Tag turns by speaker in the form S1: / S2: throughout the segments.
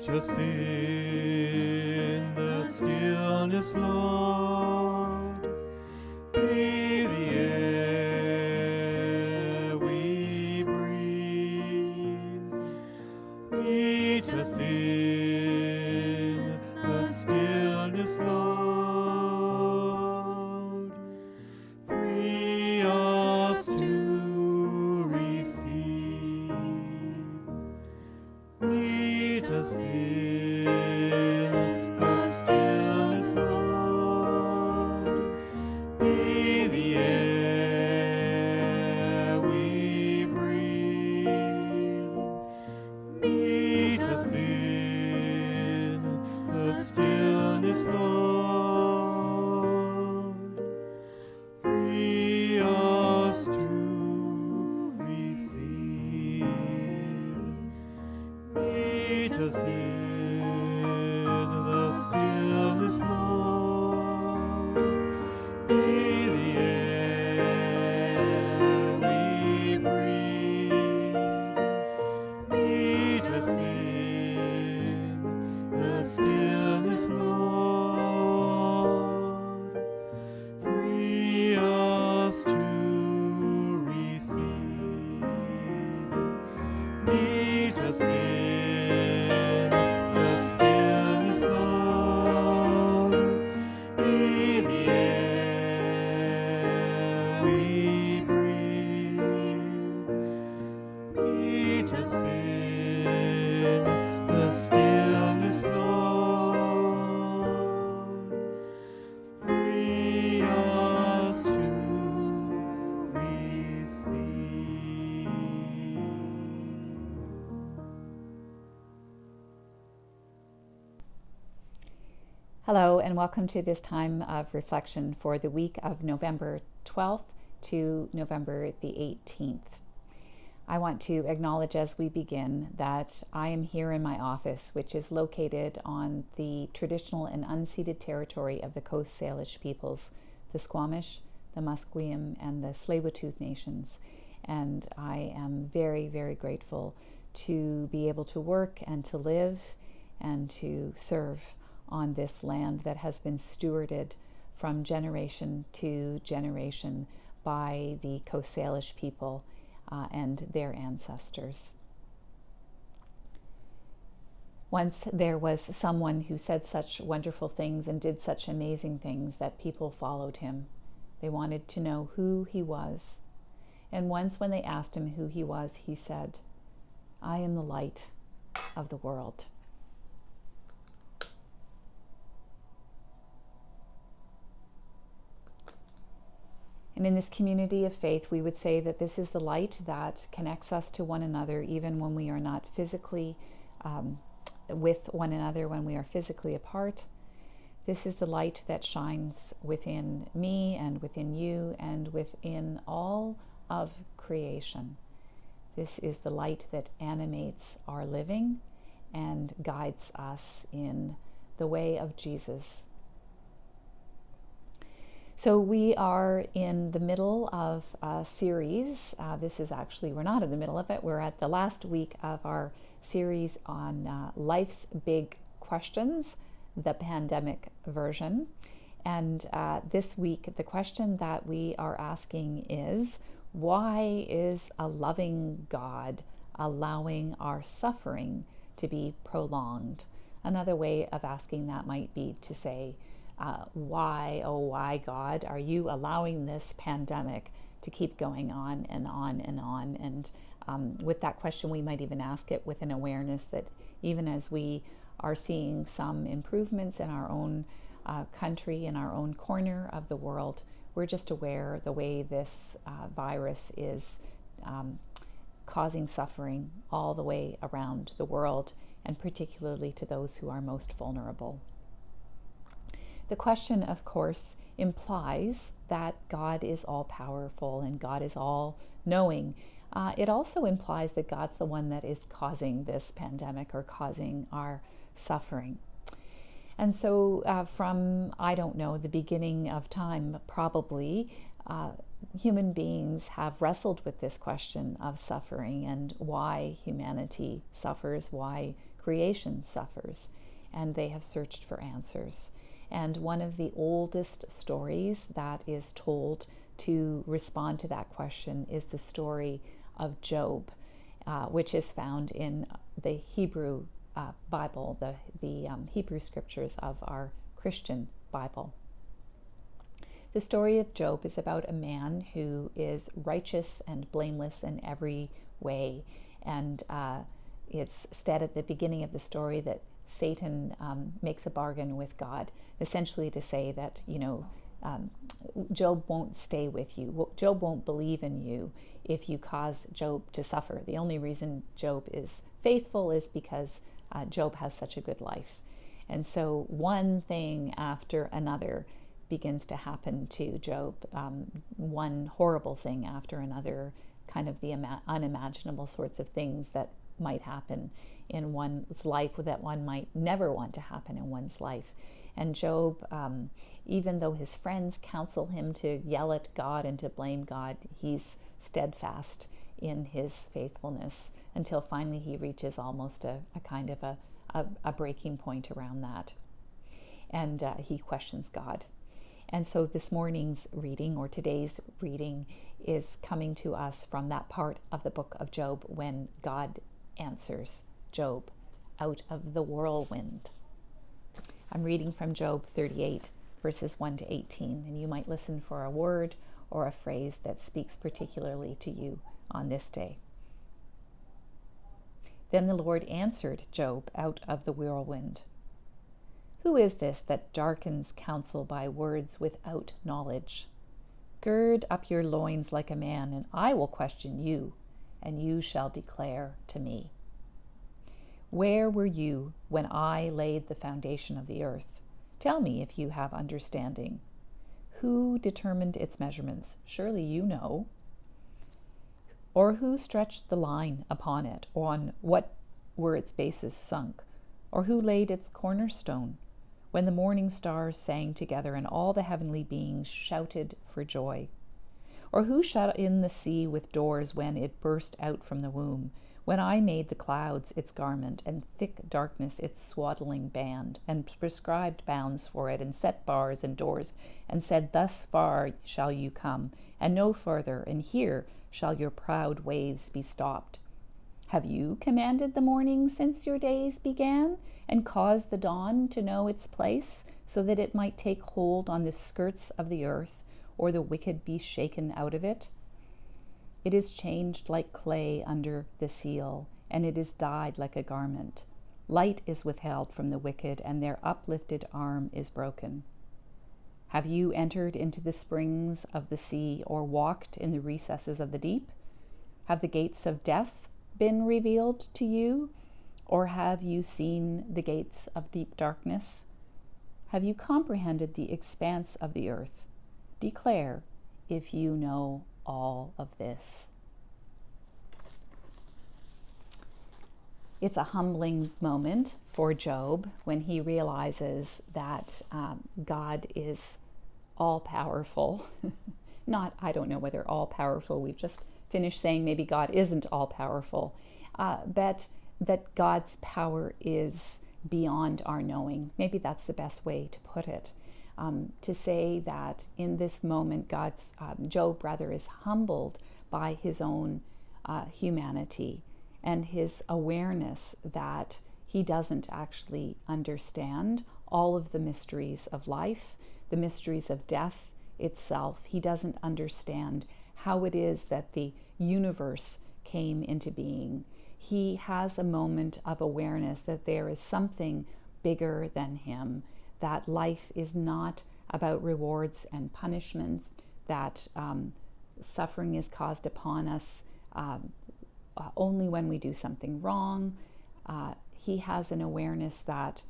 S1: Meet us in the stillness, Lord. Be the air we breathe. Meet us in the stillness, Lord. Free us to receive. Meet us in the stillness, Lord. Be the air we breathe. Meet us in the stillness, Lord. Free us to receive. Meet us in the stillness, Lord. Be the air we breathe. Meet us in the stillness, Lord. Free us to receive. Meet us in the stillness, Lord. Be the air we breathe. Meet us in the stillness, Lord. Free us to receive.
S2: Hello, and welcome to this time of reflection for the week of November 12th to November the 18th. I want to acknowledge as we begin that I am here in my office, which is located on the traditional and unceded territory of the Coast Salish peoples, the Squamish, the Musqueam, and the Tsleil-Waututh nations. And I am very, very grateful to be able to work and to live and to serve on this land that has been stewarded from generation to generation by the Coast Salish people and their ancestors. Once there was someone who said such wonderful things and did such amazing things that people followed him. They wanted to know who he was. And once when they asked him who he was, he said, "I am the light of the world." And in this community of faith, we would say that this is the light that connects us to one another, even when we are not physically with one another, when we are physically apart. This is the light that shines within me and within you and within all of creation. This is the light that animates our living and guides us in the way of Jesus. So we are in the middle of a series. This is actually, we're not in the middle of it. We're at the last week of our series on life's big questions, the pandemic version. And this week, the question that we are asking is, why is a loving God allowing our suffering to be prolonged? Another way of asking that might be to say, why, oh why, God, are you allowing this pandemic to keep going on and on and on? And with that question, we might even ask it with an awareness that even as we are seeing some improvements in our own country, in our own corner of the world, we're just aware the way this virus is causing suffering all the way around the world, and particularly to those who are most vulnerable. The question, of course, implies that God is all-powerful and God is all-knowing. It also implies that God's the one that is causing this pandemic or causing our suffering. And so from, I don't know, the beginning of time, probably, human beings have wrestled with this question of suffering and why humanity suffers, why creation suffers, and they have searched for answers. And one of the oldest stories that is told to respond to that question is the story of Job, which is found in the Hebrew Bible, the Hebrew scriptures of our Christian Bible. The story of Job is about a man who is righteous and blameless in every way. And it's said at the beginning of the story that Satan makes a bargain with God, essentially to say that, Job won't stay with you. Job won't believe in you if you cause Job to suffer. The only reason Job is faithful is because Job has such a good life. And so one thing after another begins to happen to Job, one horrible thing after another, kind of the unimaginable sorts of things that might happen in one's life that one might never want to happen in one's life. And Job, even though his friends counsel him to yell at God and to blame God, he's steadfast in his faithfulness until finally he reaches almost a kind of a breaking point around that. And he questions God. And so this morning's reading, or today's reading, is coming to us from that part of the book of Job when God answers Job out of the whirlwind. I'm reading from Job 38, verses 1 to 18, and you might listen for a word or a phrase that speaks particularly to you on this day. Then the Lord answered Job out of the whirlwind. Who is this that darkens counsel by words without knowledge? Gird up your loins like a man, and I will question you, and you shall declare to me. Where were you when I laid the foundation of the earth? Tell me if you have understanding. Who determined its measurements? Surely you know. Or who stretched the line upon it? Or on what were its bases sunk? Or who laid its cornerstone? When the morning stars sang together and all the heavenly beings shouted for joy? Or who shut in the sea with doors when it burst out from the womb? When I made the clouds its garment and thick darkness its swaddling band, and prescribed bounds for it, and set bars and doors, and said, Thus far shall you come, and no further, and here shall your proud waves be stopped. Have you commanded the morning since your days began, and caused the dawn to know its place, so that it might take hold on the skirts of the earth, or the wicked be shaken out of it? It is changed like clay under the seal, and it is dyed like a garment. Light is withheld from the wicked, and their uplifted arm is broken. Have you entered into the springs of the sea, or walked in the recesses of the deep? Have the gates of death been revealed to you, or have you seen the gates of deep darkness? Have you comprehended the expanse of the earth? Declare if you know all of this. It's a humbling moment for Job when he realizes that God is all-powerful. I don't know whether all-powerful, we've just finished saying maybe God isn't all-powerful, but that God's power is beyond our knowing. Maybe that's the best way to put it. To say that in this moment, Job is humbled by his own humanity and his awareness that he doesn't actually understand all of the mysteries of life, the mysteries of death itself. He doesn't understand how it is that the universe came into being. He has a moment of awareness that there is something bigger than him, that life is not about rewards and punishments, that suffering is caused upon us only when we do something wrong. He has an awareness that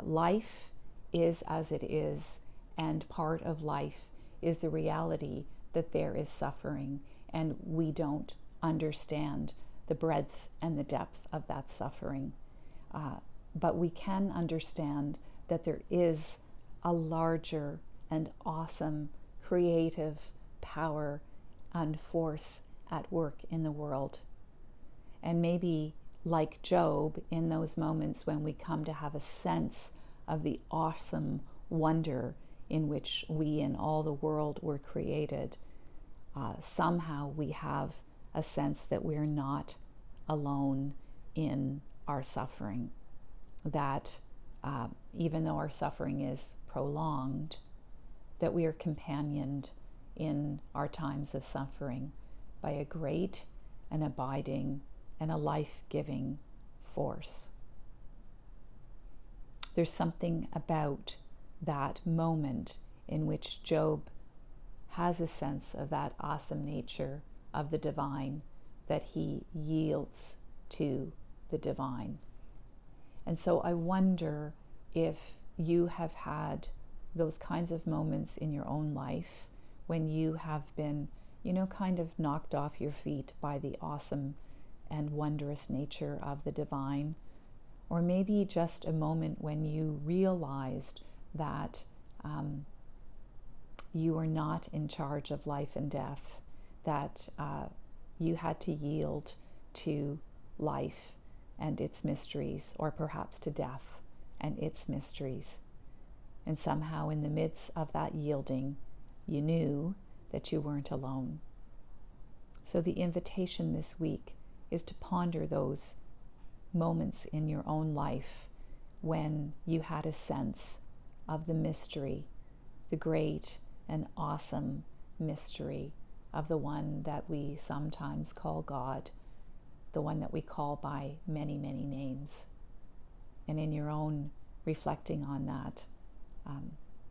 S2: life is as it is, and part of life is the reality that there is suffering, and we don't understand the breadth and the depth of that suffering. But we can understand that there is a larger and awesome, creative power and force at work in the world. And maybe, like Job, in those moments when we come to have a sense of the awesome wonder in which we and all the world were created, somehow we have a sense that we're not alone in our suffering. That even though our suffering is prolonged, that we are companioned in our times of suffering by a great and abiding and a life-giving force. There's something about that moment in which Job has a sense of that awesome nature of the divine, that he yields to the divine. And so I wonder if you have had those kinds of moments in your own life when you have been, kind of knocked off your feet by the awesome and wondrous nature of the divine. Or maybe just a moment when you realized that you are not in charge of life and death, that you had to yield to life and its mysteries, or perhaps to death and its mysteries. And somehow in the midst of that yielding, you knew that you weren't alone. So the invitation this week is to ponder those moments in your own life when you had a sense of the mystery, the great and awesome mystery of the one that we sometimes call God, the one that we call by many, many names. And in your own reflecting on that,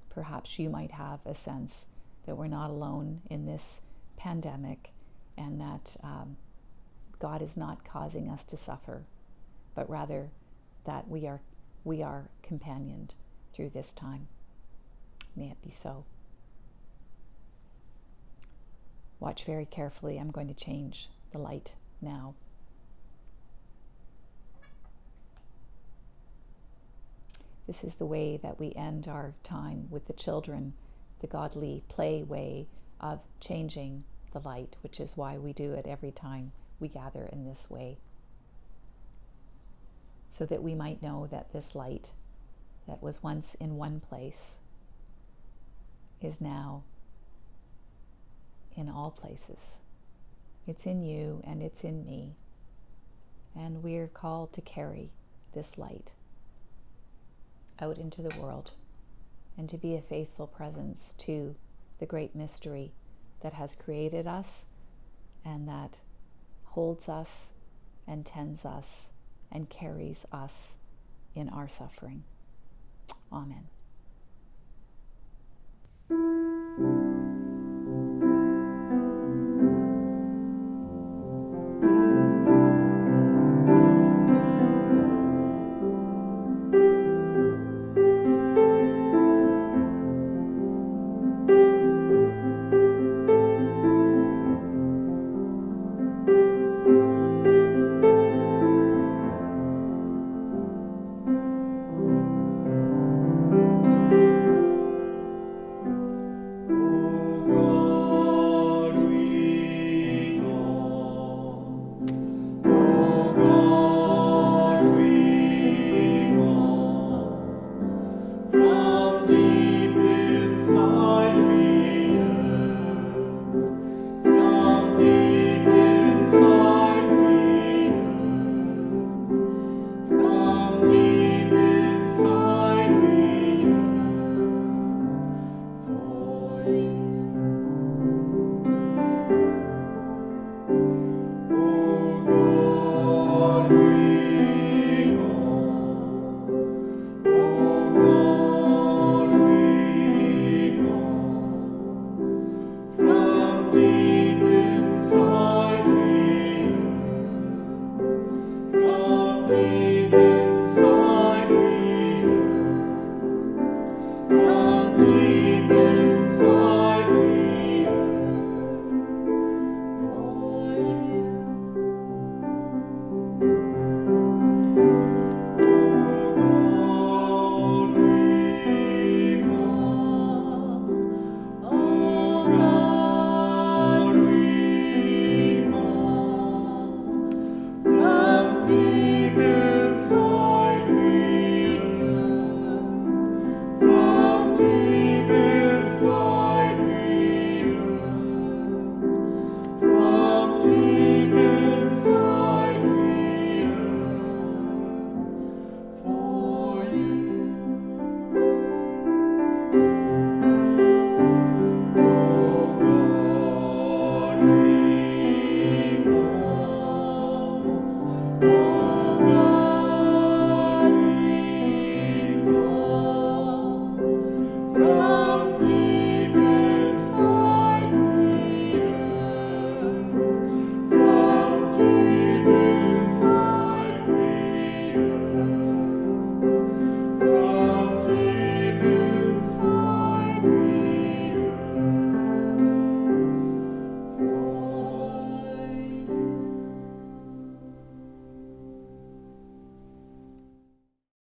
S2: perhaps you might have a sense that we're not alone in this pandemic, and that God is not causing us to suffer, but rather that we are companioned through this time. May it be so. Watch very carefully. I'm going to change the light now. This is the way that we end our time with the children, the godly play way of changing the light, which is why we do it every time we gather in this way. So that we might know that this light that was once in one place is now in all places. It's in you and it's in me. And we're called to carry this light out into the world and to be a faithful presence to the great mystery that has created us and that holds us and tends us and carries us in our suffering. Amen.